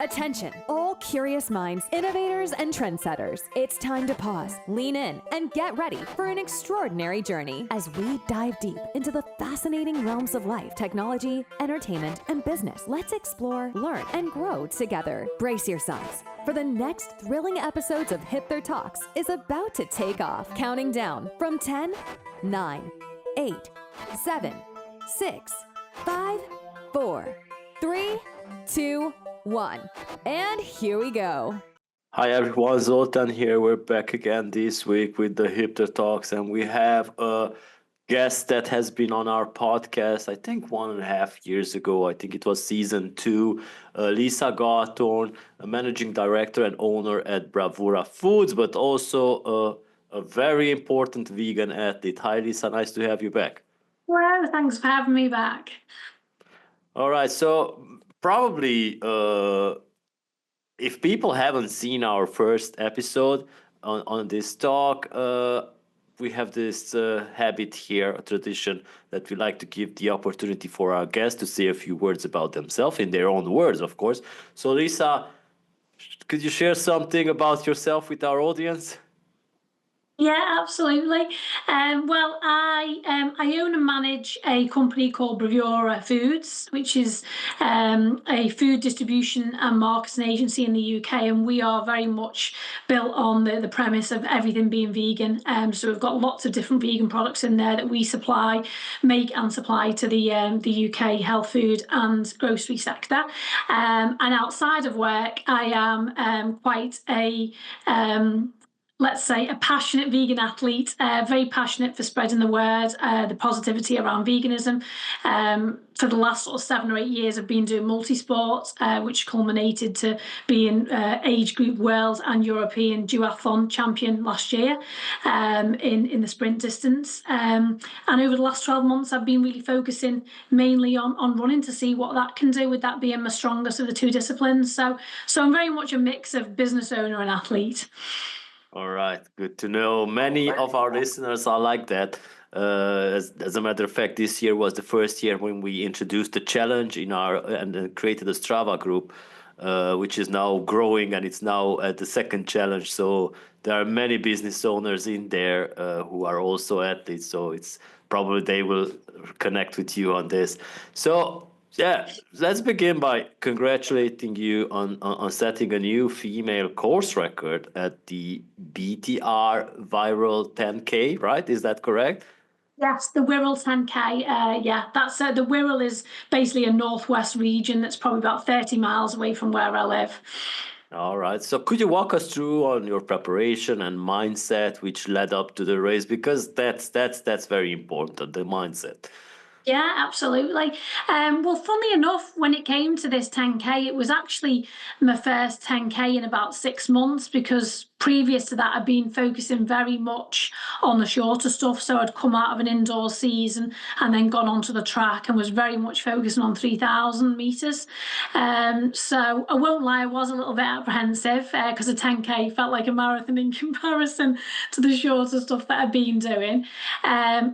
Attention, all curious minds, innovators, and trendsetters. It's time to pause, lean in, and get ready for an extraordinary journey as we dive deep into the fascinating realms of life, technology, entertainment, and business. Let's explore, learn, and grow together. Brace yourselves, for the next thrilling episodes of Hipther Talks is about to take off. Counting down from 10, 9, 8, 7, 6, 5, 4, 3, 2, 1. And here we go. Hi everyone, Zoltan here. We're back again this week with the Hipther Talks, and we have a guest that has been on our podcast, I think 1.5 years ago. I think it was season 2. Lisa Gawthorne, a managing director and owner at Bravura Foods, but also a very important vegan athlete. Hi Lisa, nice to have you back. Well, thanks for having me back. All right, so probably if people haven't seen our first episode on this talk, we have this habit here, a tradition that we like to give the opportunity for our guests to say a few words about themselves in their own words, of course. So Lisa, could you share something about yourself with our audience? Yeah, absolutely. Well, I own and manage a company called Bravura Foods, which is a food distribution and marketing agency in the UK, and we are very much built on the premise of everything being vegan. So we've got lots of different vegan products in there that we make and supply to the UK health food and grocery sector. And outside of work, I am quite a let's say, a passionate vegan athlete, very passionate for spreading the word, the positivity around veganism. For the last sort of 7 or 8 years, I've been doing multi-sport, which culminated to being age group world and European duathlon champion last year in the sprint distance. And over the last 12 months, I've been really focusing mainly on running to see what that can do, with that being my strongest of the two disciplines. So I'm very much a mix of business owner and athlete. All right, good to know. Many of our listeners are like that. As a matter of fact, this year was the first year when we introduced the challenge and created a Strava group, which is now growing, and it's now at the second challenge. So there are many business owners in there who are also athletes. So it's probably they will connect with you on this. So yeah, let's begin by congratulating you on setting a new female course record at the BTR Viral 10K, right? Is that correct? Yes, the Wirral 10K. Yeah, that's the Wirral is basically a northwest region that's probably about 30 miles away from where I live. All right. So could you walk us through on your preparation and mindset which led up to the race? Because that's very important, the mindset. Yeah, absolutely. Well, funnily enough, when it came to this 10K, it was actually my first 10K in about 6 months, because previous to that, I'd been focusing very much on the shorter stuff. So I'd come out of an indoor season and then gone onto the track and was very much focusing on 3,000 meters. So I won't lie, I was a little bit apprehensive because a 10K felt like a marathon in comparison to the shorter stuff that I'd been doing.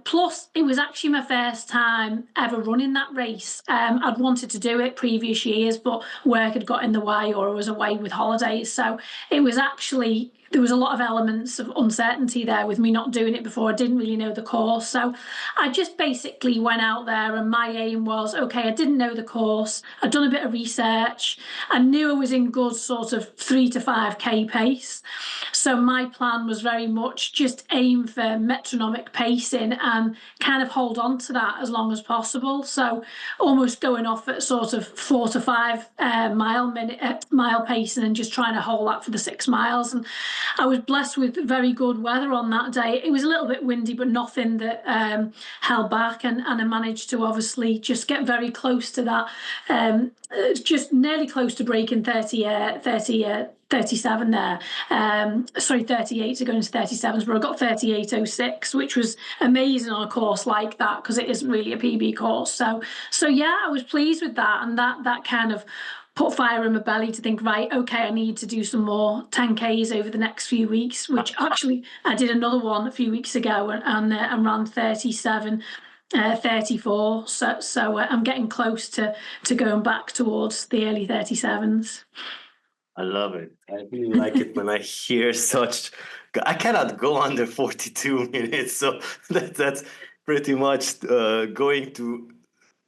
Plus, it was actually my first time ever running that race. I'd wanted to do it previous years, but work had got in the way, or I was away with holidays. So it was actually, there was a lot of elements of uncertainty there with me not doing it before. I didn't really know the course. So I just basically went out there, and my aim was, okay, I didn't know the course. I'd done a bit of research. I knew I was in good sort of 3 to 5K pace. So my plan was very much just aim for metronomic pacing and kind of hold on to that as long as possible. So almost going off at sort of 4 to 5 mile pacing and just trying to hold that for the 6 miles. And I was blessed with very good weather on that day. It was a little bit windy, but nothing that held back. And I managed to obviously just get very close to that, just nearly close to breaking 37 there. Sorry, 38 to go into 37s, but I got 38.06, which was amazing on a course like that, because it isn't really a PB course. So yeah, I was pleased with that, and that kind of put fire in my belly to think, right, okay, I need to do some more 10Ks over the next few weeks, which actually I did another one a few weeks ago and ran 37. 34, so I'm getting close to going back towards the early 37s. I love it. I really like it when I hear such. I cannot go under 42 minutes, so that's pretty much going to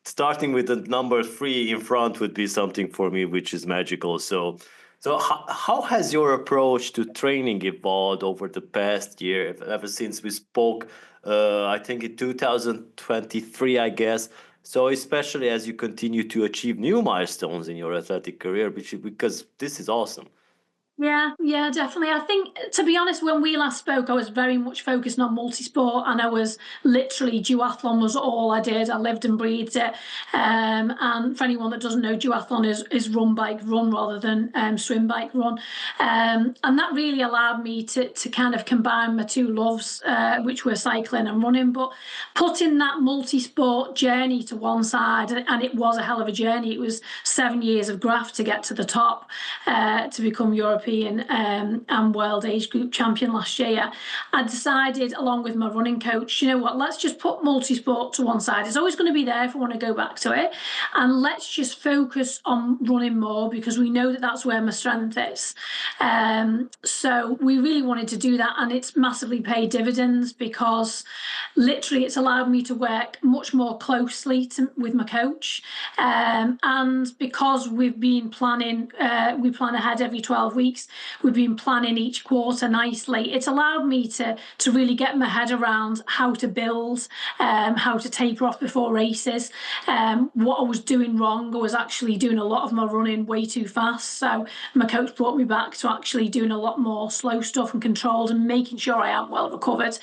starting with the number three in front would be something for me which is magical. So how has your approach to training evolved over the past year, ever since we spoke? I think in 2023, I guess. So especially as you continue to achieve new milestones in your athletic career, because this is awesome. Yeah, definitely. I think, to be honest, when we last spoke, I was very much focused on multisport, and I was literally duathlon was all I did. I lived and breathed it. And for anyone that doesn't know, duathlon is run, bike, run rather than swim, bike, run. And that really allowed me to kind of combine my two loves, which were cycling and running. But putting that multisport journey to one side, and it was a hell of a journey. It was 7 years of graft to get to the top, to become European and world age group champion last year. I decided, along with my running coach, you know what, let's just put multisport to one side. It's always going to be there if I want to go back to it. And let's just focus on running more, because we know that that's where my strength is. So we really wanted to do that, and it's massively paid dividends, because literally it's allowed me to work much more closely with my coach. And because we've been planning, we plan ahead every 12 weeks. We've been planning each quarter nicely. It's allowed me to really get my head around how to build, how to taper off before races. What I was doing wrong, I was actually doing a lot of my running way too fast. So my coach brought me back to actually doing a lot more slow stuff and controlled, and making sure I am well recovered.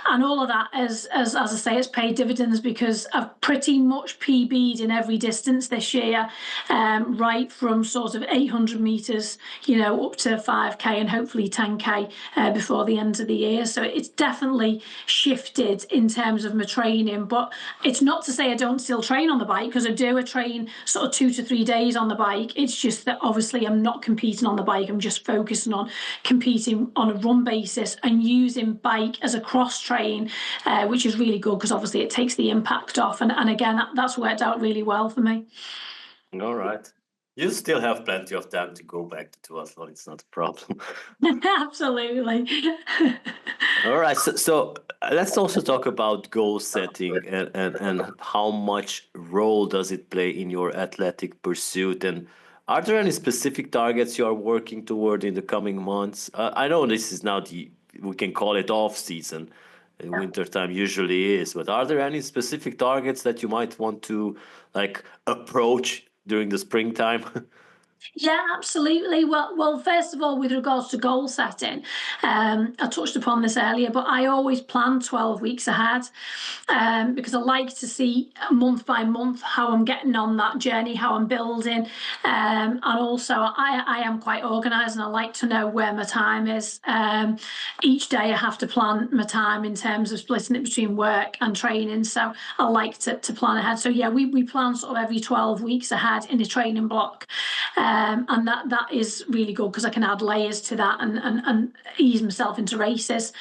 And all of that, as I say, it's paid dividends, because I've pretty much PB'd in every distance this year, right from sort of 800 meters, up to 5K and hopefully 10K before the end of the year. So it's definitely shifted in terms of my training. But it's not to say I don't still train on the bike, because I do. I train sort of 2 to 3 days on the bike. It's just that obviously I'm not competing on the bike. I'm just focusing on competing on a run basis and using bike as a cross train, which is really good, because obviously it takes the impact off. And again, that's worked out really well for me. All right. You still have plenty of time to go back to duathlon. It's not a problem. Absolutely. All right. So let's also talk about goal setting and how much role does it play in your athletic pursuit. And are there any specific targets you are working toward in the coming months? I know this is now we can call it off season. Wintertime usually is, but are there any specific targets that you might want to approach during the springtime? Yeah, absolutely. Well, first of all, with regards to goal setting, I touched upon this earlier, but I always plan 12 weeks ahead, because I like to see month by month how I'm getting on that journey, how I'm building. And also, I am quite organised, and I like to know where my time is. Each day I have to plan my time in terms of splitting it between work and training. So I like to plan ahead. So yeah, we plan sort of every 12 weeks ahead in a training block. And that is really good, because I can add layers to that and ease myself into races.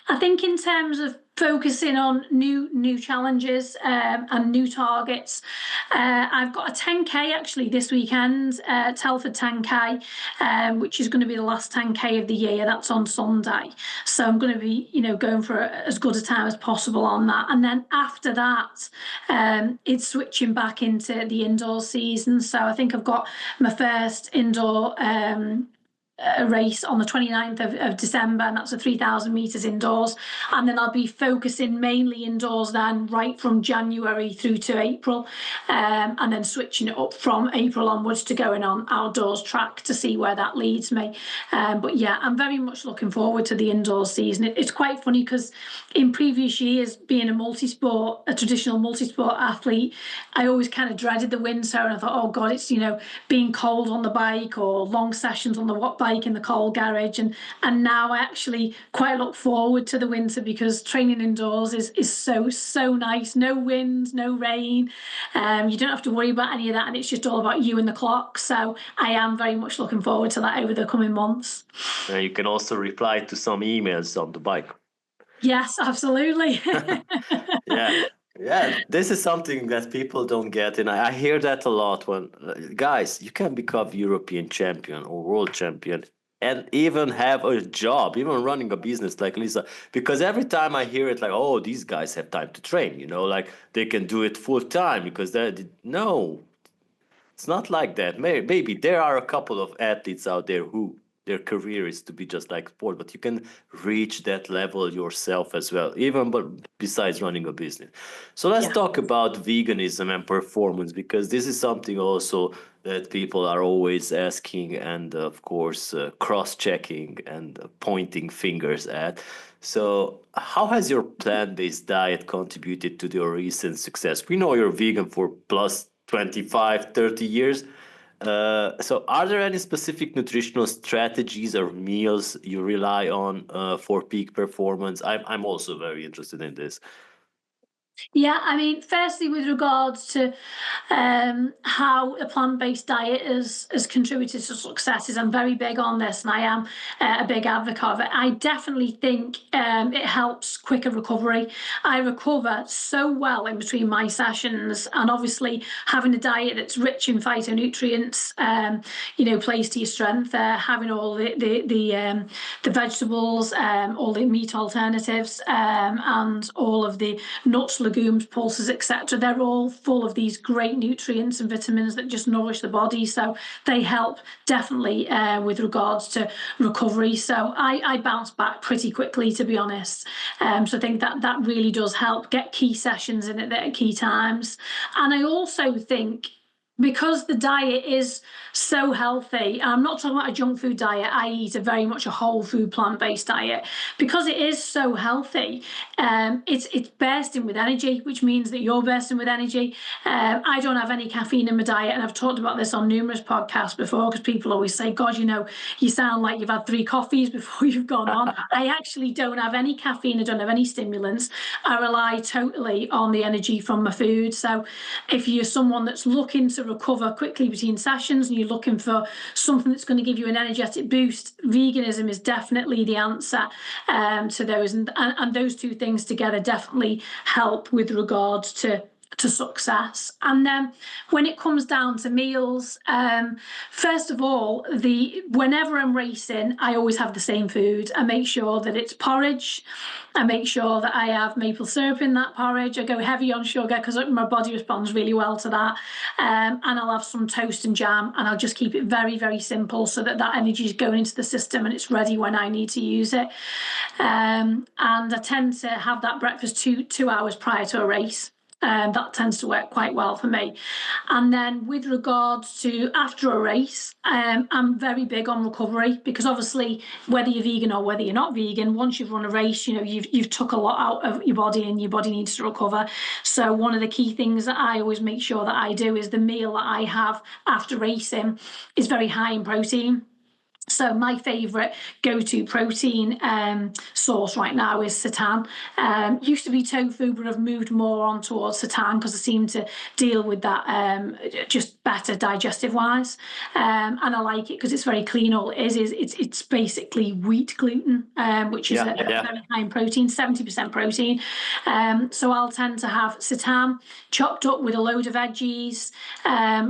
I think in terms of focusing on new challenges and new targets, I've got a 10K actually this weekend, Telford 10K, which is going to be the last 10K of the year. That's on Sunday, so I'm going to be going for as good a time as possible on that. And then after that, it's switching back into the indoor season. So I think I've got my first indoor a race on the 29th of December, and that's a 3,000 meters indoors. And then I'll be focusing mainly indoors then, right from January through to April, and then switching it up from April onwards to going on outdoors track to see where that leads me. But yeah, I'm very much looking forward to the indoor season. It's quite funny, because in previous years, being a traditional multisport athlete, I always kind of dreaded the winter, and I thought, oh God, it's being cold on the bike, or long sessions on the watt bike in the cold garage, and now I actually quite look forward to the winter, because training indoors is so nice. No wind, no rain, you don't have to worry about any of that, and it's just all about you and the clock. So I am very much looking forward to that over the coming months. You can also reply to some emails on the bike. Yes, absolutely. Yeah. Yeah, this is something that people don't get, and I hear that a lot when guys, you can become European champion or world champion and even have a job, even running a business like Lisa. Because every time I hear it, like, oh, these guys have time to train, like they can do it full time because they no, it's not like that. Maybe there are a couple of athletes out there who their career is to be just like sport, but you can reach that level yourself as well, even but besides running a business. So let's Yeah. talk about veganism and performance because this is something also that people are always asking and of course cross-checking and pointing fingers at. So how has your plant-based diet contributed to your recent success? We know you're vegan for plus 25, 30 years. So are there any specific nutritional strategies or meals you rely on for peak performance? I'm also very interested in this. Yeah, I mean, firstly, with regards to how a plant-based diet has contributed to successes, I'm very big on this, and I am a big advocate of it. I definitely think it helps quicker recovery. I recover so well in between my sessions, and obviously having a diet that's rich in phytonutrients, plays to your strength. Having all the vegetables, all the meat alternatives, and all of the nuts, legumes, pulses, etc. They're all full of these great nutrients and vitamins that just nourish the body. So they help definitely with regards to recovery. So I bounce back pretty quickly, to be honest. So I think that really does help get key sessions in at key times. And I also think because the diet is so healthy, I'm not talking about a junk food diet, I eat a very much a whole food plant-based diet. Because it is so healthy, it's bursting with energy, which means that you're bursting with energy. I don't have any caffeine in my diet, and I've talked about this on numerous podcasts before because people always say, God, you sound like you've had 3 coffees before you've gone on. I actually don't have any caffeine, I don't have any stimulants. I rely totally on the energy from my food. So if you're someone that's looking to recover quickly between sessions and you're looking for something that's going to give you an energetic boost, veganism is definitely the answer to those. And those two things together definitely help with regards to success. And then when it comes down to meals, first of all, whenever I'm racing, I always have the same food. I make sure that it's porridge. I make sure that I have maple syrup in that porridge. I go heavy on sugar because my body responds really well to that. And I'll have some toast and jam, and I'll just keep it very, very simple so that energy is going into the system and it's ready when I need to use it. And I tend to have that breakfast 2 hours prior to a race. That tends to work quite well for me. And then with regards to after a race, I'm very big on recovery because obviously whether you're vegan or whether you're not vegan, once you've run a race, you've took a lot out of your body and your body needs to recover. So one of the key things that I always make sure that I do is the meal that I have after racing is very high in protein. So my favourite go-to protein source right now is seitan. Used to be tofu, but I've moved more on towards seitan because I seem to deal with that just better digestive-wise. And I like it because it's very clean. All it is it's basically wheat gluten, which is a very high in protein, 70% protein. So I'll tend to have seitan chopped up with a load of veggies,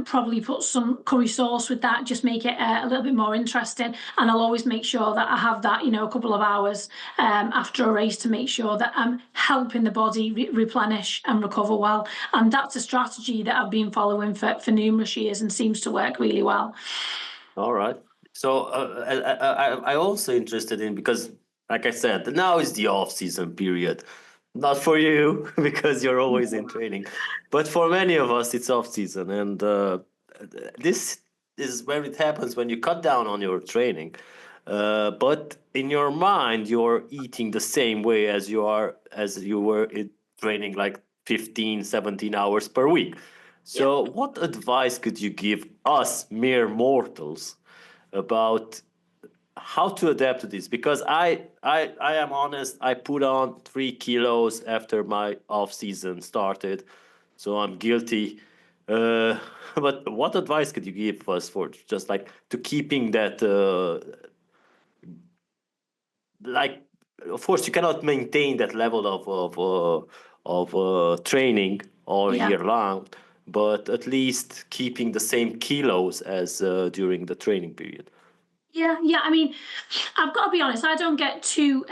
probably put some curry sauce with that, just make it a little bit more interesting. And I'll always make sure that I have that, a couple of hours after a race to make sure that I'm helping the body replenish and recover well. And that's a strategy that I've been following for numerous years and seems to work really well. All right. So I also interested in because, like I said, now is the off-season period. Not for you because you're always in training, but for many of us, it's off-season, and this is where it happens when you cut down on your training. But in your mind, you're eating the same way as you were in training, like 15, 17 hours per week. So what advice could you give us mere mortals about how to adapt to this? Because I am honest, I put on 3 kilos after my off season started, so I'm guilty. But what advice could you give us for just like to keeping that like, of course you cannot maintain that level of training all Yeah. year long, but at least keeping the same kilos as during the training period. Yeah. I mean, I've got to be honest. I don't get too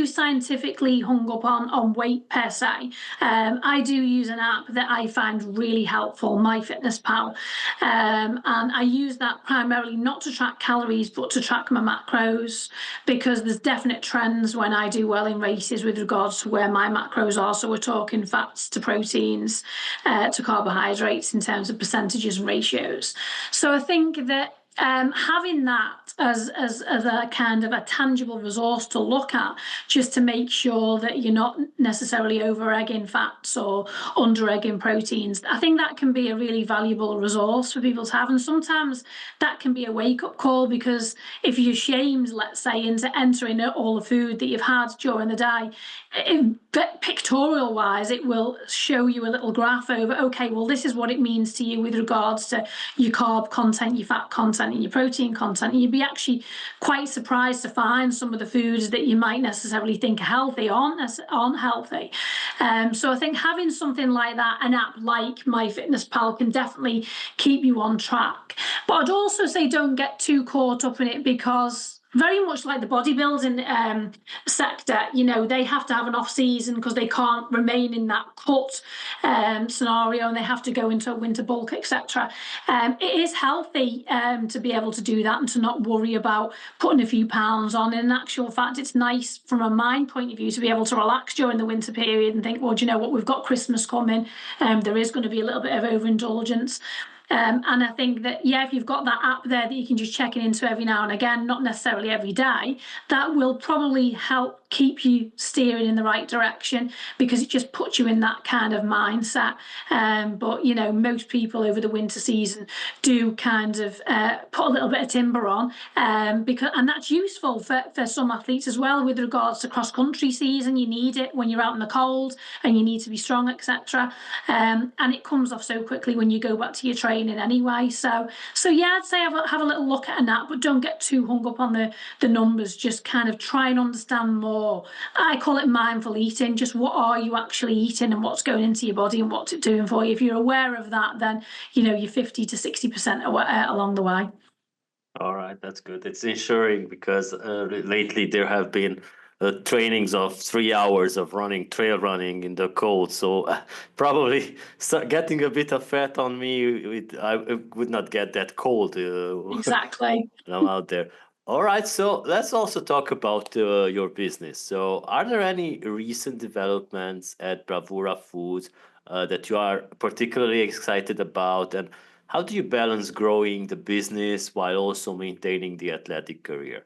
scientifically hung up on weight per se. I do use an app that I find really helpful, MyFitnessPal, and I use that primarily not to track calories but to track my macros, because there's definite trends when I do well in races with regards to where my macros are. So we're talking fats to proteins, to carbohydrates in terms of percentages and ratios. So I think that having that as a kind of a tangible resource to look at, just to make sure that you're not necessarily over egging fats or under egging proteins, I think that can be a really valuable resource for people to have. And sometimes that can be a wake-up call, because if you're shamed, let's say, into entering all the food that you've had during the day, pictorial wise, it will show you a little graph over, okay, well, this is what it means to you with regards to your carb content, your fat content, and your protein content. And you'd be actually quite surprised to find some of the foods that you might necessarily think are healthy aren't healthy. So I think having something like that, an app like MyFitnessPal, can definitely keep you on track. But I'd also say don't get too caught up in it, because very much like the bodybuilding sector, they have to have an off season because they can't remain in that cut scenario, and they have to go into a winter bulk, etc. It is healthy to be able to do that and to not worry about putting a few pounds on. In actual fact, it's nice from a mind point of view to be able to relax during the winter period and think, well, do you know what, we've got Christmas coming. There is going to be a little bit of overindulgence. And I think that, if you've got that app there that you can just check into every now and again, not necessarily every day, that will probably help keep you steering in the right direction, because it just puts you in that kind of mindset. But, most people over the winter season do kind of put a little bit of timber on, and that's useful for some athletes as well with regards to cross-country season. You need it when you're out in the cold and you need to be strong, etc. And it comes off so quickly when you go back to your training anyway. So I'd say have a little look at an app, but don't get too hung up on the numbers. Just kind of try and understand more. I call it mindful eating. Just what are you actually eating and what's going into your body and what's it doing for you. If you're aware of that, then you're 50 to 60% along the way. All right, that's good. It's ensuring, because lately there have been trainings of 3 hours of trail running in the cold. So probably getting a bit of fat on me, I would not get that cold. Exactly. When I'm out there. All right, so let's also talk about your business. So are there any recent developments at Bravura Foods that you are particularly excited about? And how do you balance growing the business while also maintaining the athletic career?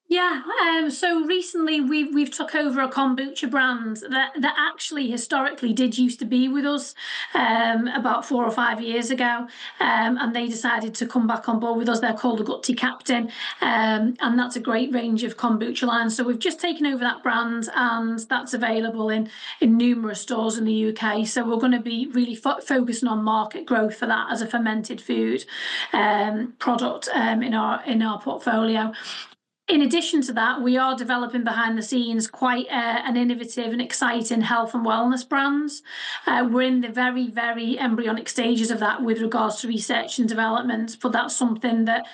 Yeah, so recently we've took over a kombucha brand that actually historically did used to be with us about 4 or 5 years ago, and they decided to come back on board with us. They're called the Gutsy Captain, and that's a great range of kombucha lines. So we've just taken over that brand, and that's available in numerous stores in the UK. So we're going to be really focusing on market growth for that as a fermented food product in our portfolio. In addition to that, we are developing behind the scenes quite an innovative and exciting health and wellness brands. We're in the very, very embryonic stages of that with regards to research and development, but that's something that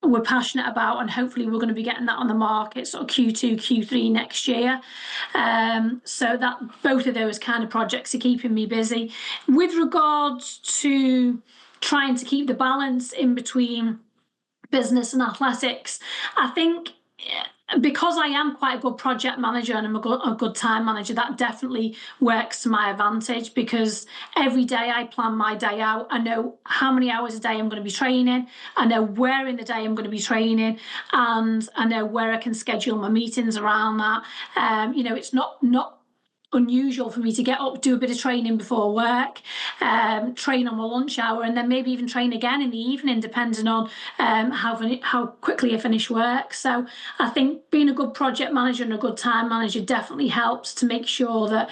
we're passionate about, and hopefully we're going to be getting that on the market sort of Q2, Q3 next year. So that both of those kind of projects are keeping me busy. With regards to trying to keep the balance in between business and athletics, I think because I am quite a good project manager and I'm a good time manager, that definitely works to my advantage, because every day I plan my day out. I know how many hours a day I'm going to be training. I know where in the day I'm going to be training, and I know where I can schedule my meetings around that. It's not unusual for me to get up, do a bit of training before work, train on my lunch hour, and then maybe even train again in the evening, depending on how quickly I finish work. So I think being a good project manager and a good time manager definitely helps to make sure that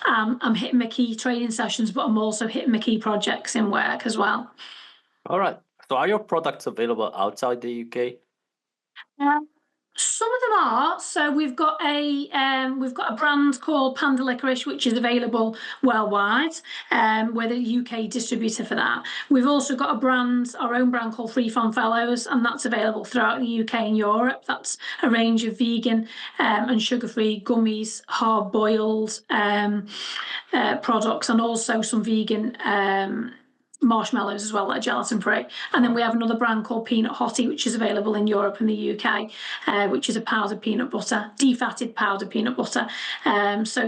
I'm hitting my key training sessions, but I'm also hitting my key projects in work as well. All right. So are your products available outside the UK? Some of them are. So we've got a brand called Panda Licorice, which is available worldwide. We're the UK distributor for that. We've also got our own brand called Free From Fellows, and that's available throughout the UK and Europe. That's a range of vegan and sugar-free gummies, hard-boiled products, and also some vegan marshmallows as well, that are gelatin free. And then we have another brand called Peanut Hottie, which is available in Europe and the UK, which is a powdered peanut butter, defatted powdered peanut butter. But some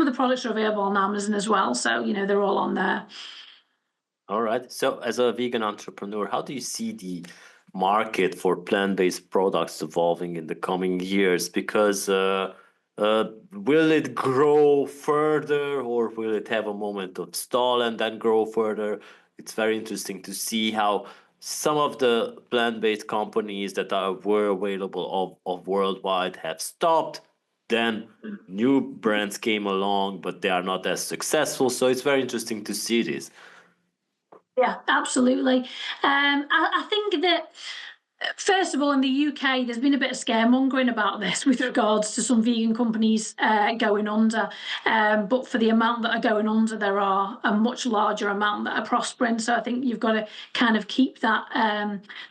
of the products are available on Amazon as well, so they're all on there. All right. So, as a vegan entrepreneur, how do you see the market for plant-based products evolving in the coming years? Because will it grow further, or will it have a moment of stall and then grow further? It's very interesting to see how some of the plant-based companies that were available of worldwide have stopped. Then new brands came along, but they are not as successful. So it's very interesting to see this. Yeah, absolutely. I think that, first of all, in the UK, there's been a bit of scaremongering about this with regards to some vegan companies going under. But for the amount that are going under, there are a much larger amount that are prospering. So I think you've got to kind of keep that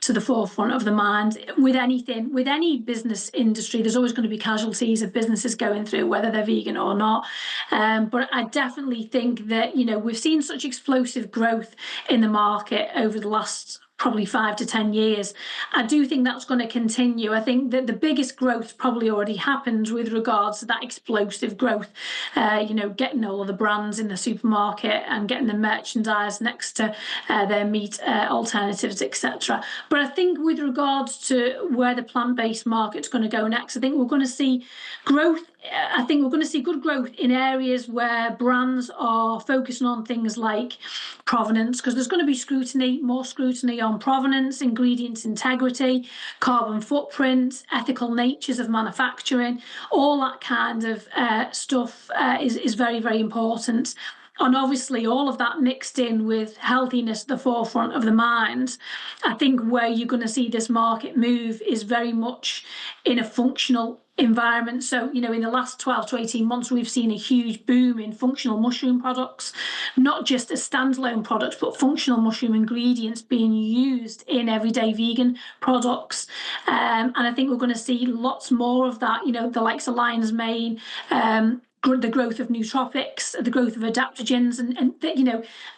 to the forefront of the mind. With any business industry, there's always going to be casualties of businesses going through, whether they're vegan or not. But I definitely think that, we've seen such explosive growth in the market over the last probably 5 to 10 years. I do think that's going to continue. I think that the biggest growth probably already happened with regards to that explosive growth, getting all of the brands in the supermarket and getting the merchandise next to their meat alternatives, etc. But I think with regards to where the plant-based market's going to go next, I think we're going to see growth. I think we're going to see good growth in areas where brands are focusing on things like provenance, because there's going to be more scrutiny on provenance, ingredients integrity, carbon footprint, ethical natures of manufacturing. All that kind of stuff is very, very important. And obviously, all of that mixed in with healthiness at the forefront of the mind. I think where you're going to see this market move is very much in a functional environment. So, in the last 12 to 18 months, we've seen a huge boom in functional mushroom products, not just as standalone products, but functional mushroom ingredients being used in everyday vegan products. And I think we're going to see lots more of that, the likes of lion's mane, the growth of nootropics, the growth of adaptogens, and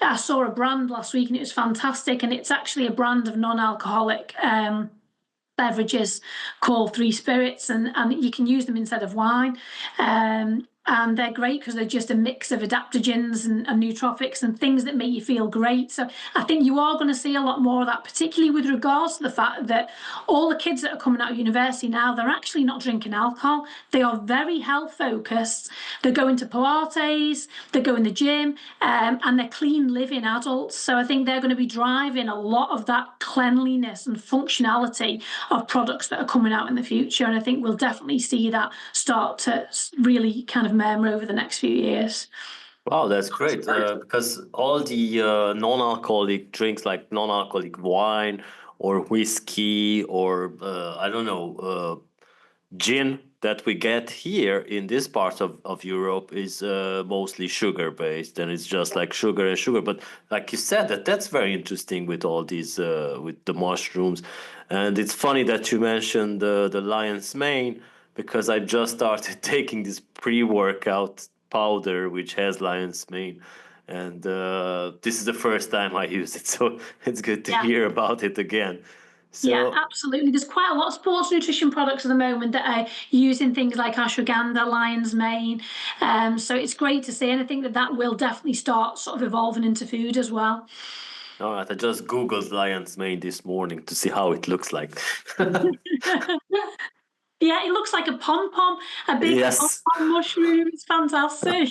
I saw a brand last week and it was fantastic, and it's actually a brand of non-alcoholic beverages called 3-Spirits, and you can use them instead of wine. And they're great because they're just a mix of adaptogens and nootropics and things that make you feel great. So I think you are going to see a lot more of that, particularly with regards to the fact that all the kids that are coming out of university now, they're actually not drinking alcohol. They are very health focused. They're going to Pilates, they're going to the gym, and they're clean living adults. So I think they're going to be driving a lot of that cleanliness and functionality of products that are coming out in the future. And I think we'll definitely see that start to really kind of murmur over the next few years. Wow, that's great. Because all the non-alcoholic drinks, like non-alcoholic wine or whiskey or I don't know, gin that we get here in this part of Europe is mostly sugar based, and it's just like sugar and sugar. But like you said, that's very interesting with all these with the mushrooms. And it's funny that you mentioned the lion's mane, because I just started taking this pre-workout powder which has lion's mane, and this is the first time I use it, so it's good to hear about it again. Yeah, absolutely. There's quite a lot of sports nutrition products at the moment that are using things like ashwagandha, lion's mane. So it's great to see, and I think that will definitely start sort of evolving into food as well. All right, I just Googled lion's mane this morning to see how it looks like. Yeah, it looks like a pom-pom, a big Yes. pom-pom mushroom. It's fantastic.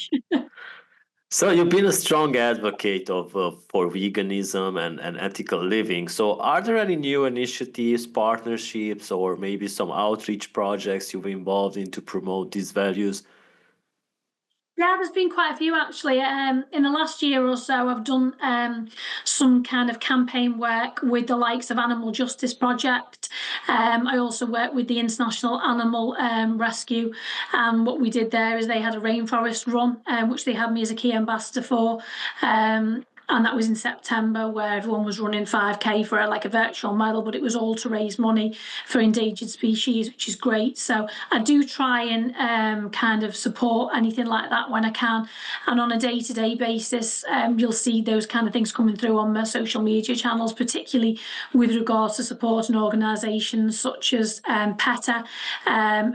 So you've been a strong advocate for veganism and ethical living. So are there any new initiatives, partnerships, or maybe some outreach projects you've involved in to promote these values? Yeah, there's been quite a few actually. In the last year or so, I've done some kind of campaign work with the likes of Animal Justice Project. I also work with the International Animal Rescue. What we did there is they had a rainforest run, which they had me as a key ambassador for. And that was in September, where everyone was running 5K for like a virtual medal, but it was all to raise money for endangered species, which is great. So I do try and kind of support anything like that when I can. And on a day-to-day basis, you'll see those kind of things coming through on my social media channels, particularly with regards to supporting organisations such as PETA,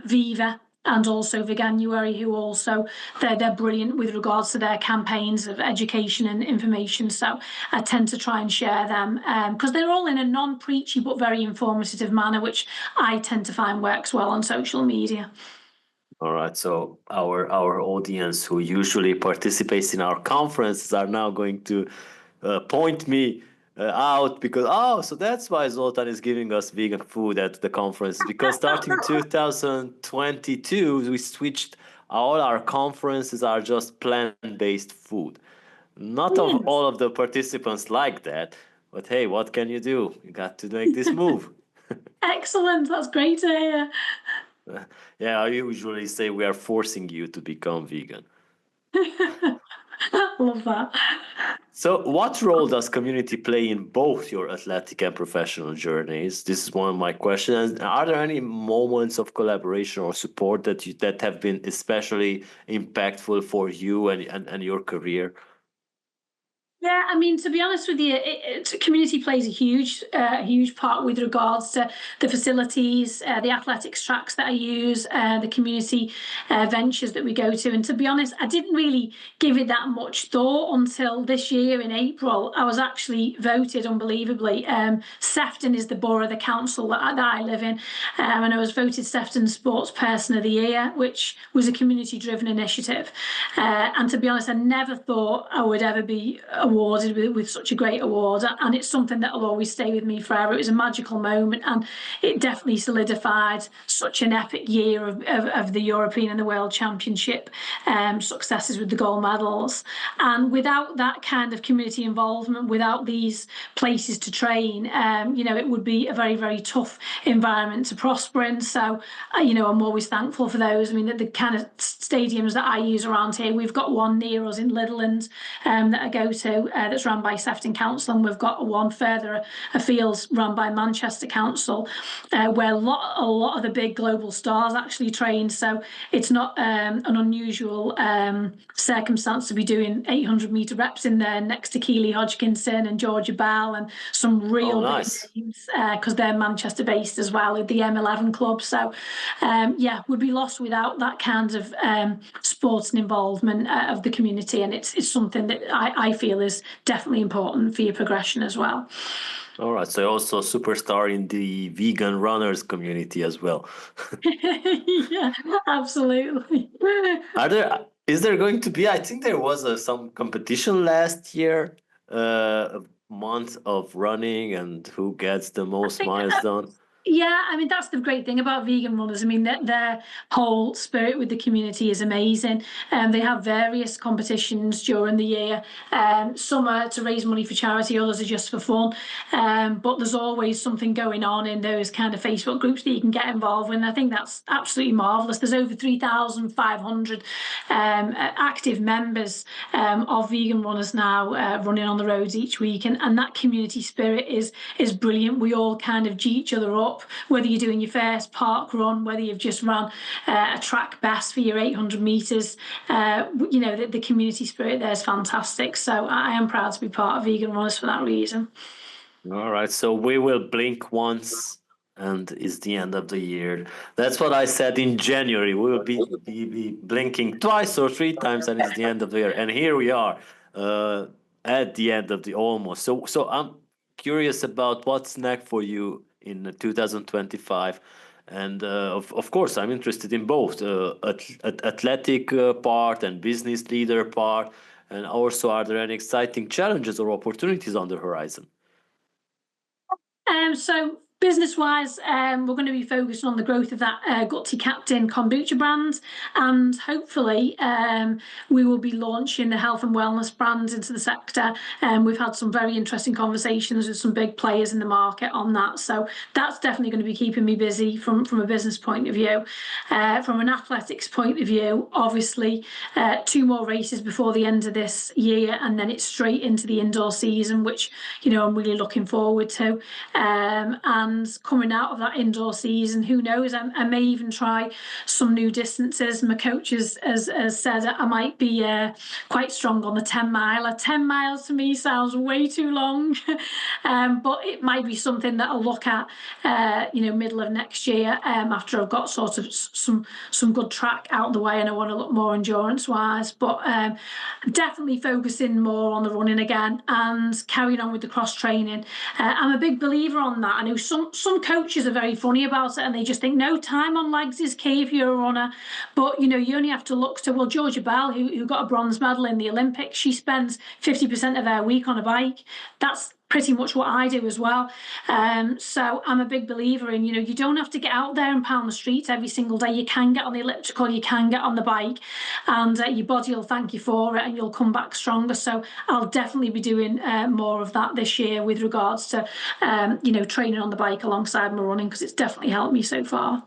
Viva, and also Veganuary, who also they're brilliant with regards to their campaigns of education and information. So I tend to try and share them because they're all in a non-preachy but very informative manner, which I tend to find works well on social media. All right, so our audience who usually participates in our conferences are now going to point me out because so that's why Zoltan is giving us vegan food at the conference, because starting 2022 we switched all our conferences are just plant-based food. Not of Yes. all of the participants like that, but hey, what can you do? You got to make this move. Excellent, that's great to hear. Yeah, I usually say we are forcing you to become vegan. Love that. So, what role does community play in both your athletic and professional journeys? This is one of my questions. Are there any moments of collaboration or support that have been especially impactful for you and your career? Yeah, I mean, to be honest with you, community plays a huge part with regards to the facilities, the athletics tracks that I use, the community ventures that we go to. And to be honest, I didn't really give it that much thought until this year in April. I was actually voted, unbelievably. Sefton is the borough, the council that I live in, and I was voted Sefton Sports Person of the Year, which was a community-driven initiative. And to be honest, I never thought I would ever be awarded with such a great award, and it's something that will always stay with me forever. It was a magical moment, and it definitely solidified such an epic year of the European and the World Championship successes with the gold medals. And without that kind of community involvement, without these places to train, it would be a very, very tough environment to prosper in. So, I'm always thankful for those. I mean, the kind of stadiums that I use around here, we've got one near us in Litherland that I go to, that's run by Sefton Council, and we've got one further afield run by Manchester Council, where a lot of the big global stars actually train. So it's not an unusual circumstance to be doing 800-meter reps in there next to Keely Hodgkinson and Georgia Bell and some real big names, because they're Manchester based as well at the M11 club. So would be lost without that kind of sports and involvement of the community, and it's something that I feel is definitely important for your progression as well. All right, so you're also a superstar in the vegan runners community as well. Yeah, absolutely. Is there going to be, I think there was some competition last year, a month of running and who gets the most miles done? Yeah, I mean, that's the great thing about vegan runners. I mean, their whole spirit with the community is amazing. They have various competitions during the year. Some are to raise money for charity, others are just for fun. But there's always something going on in those kind of Facebook groups that you can get involved with. And I think that's absolutely marvellous. There's over 3,500 active members of vegan runners now running on the roads each week. And that community spirit is brilliant. We all kind of G each other up. Whether you're doing your first park run, whether you've just run a track best for your 800 meters, the community spirit there is fantastic. So I am proud to be part of Vegan Runners for that reason. All right, so we will blink once and it's the end of the year. That's what I said in January. We will be blinking twice or three times and it's the end of the year. And here we are at the end of the almost. So I'm curious about what's next for you in 2025, and of course I'm interested in both athletic part and business leader part, and also are there any exciting challenges or opportunities on the horizon? So Business-wise, we're going to be focused on the growth of that Gutsy Captain kombucha brand, and hopefully we will be launching the health and wellness brands into the sector. We've had some very interesting conversations with some big players in the market on that, so that's definitely going to be keeping me busy from a business point of view. From an athletics point of view, obviously 2 more races before the end of this year, and then it's straight into the indoor season, which I'm really looking forward to. And coming out of that indoor season, who knows, I may even try some new distances. My coach has said I might be quite strong on the 10 miler. 10 miles to me sounds way too long, but it might be something that I'll look at middle of next year, after I've got sort of some good track out of the way and I want to look more endurance wise. But definitely focusing more on the running again and carrying on with the cross training. I'm a big believer on that. I know some coaches are very funny about it and they just think no, time on legs is key if you're a runner, but you only have to look to Georgia Bell, who got a bronze medal in the Olympics. She spends 50% of her week on a bike. That's pretty much what I do as well. So I'm a big believer in, you don't have to get out there and pound the streets every single day. You can get on the elliptical, you can get on the bike, and your body will thank you for it and you'll come back stronger. So I'll definitely be doing more of that this year with regards to, training on the bike alongside my running, because it's definitely helped me so far.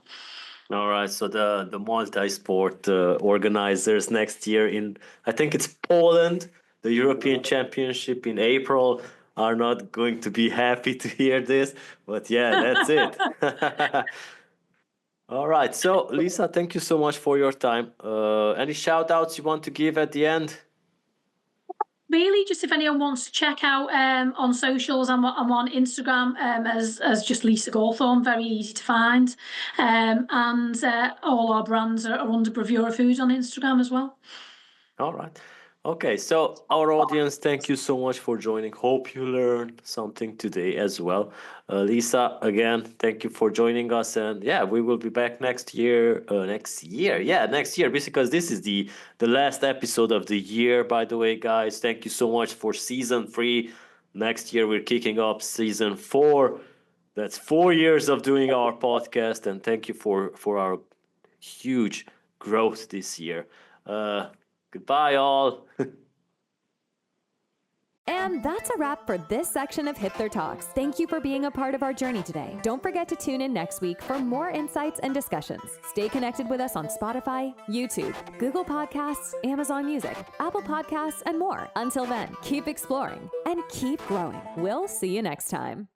All right, so the multi-sport organizers next year in, I think it's Poland, the European Championship in April, are not going to be happy to hear this, but yeah, that's it. All right, so Lisa, thank you so much for your time. Any shout outs you want to give at the end? Really, just if anyone wants to check out on socials, I'm on Instagram as just Lisa Gawthorne, very easy to find. And all our brands are under Bravura Foods on Instagram as well. All right. Okay, so our audience, thank you so much for joining. Hope you learned something today as well. Lisa, again, thank you for joining us. And yeah, we will be back next year. Next year, because this is the last episode of the year, by the way, guys. Thank you so much for season 3. Next year, we're kicking off season 4. That's 4 years of doing our podcast. And thank you for our huge growth this year. Goodbye, all. And that's a wrap for this section of Hipther Talks. Thank you for being a part of our journey today. Don't forget to tune in next week for more insights and discussions. Stay connected with us on Spotify, YouTube, Google Podcasts, Amazon Music, Apple Podcasts, and more. Until then, keep exploring and keep growing. We'll see you next time.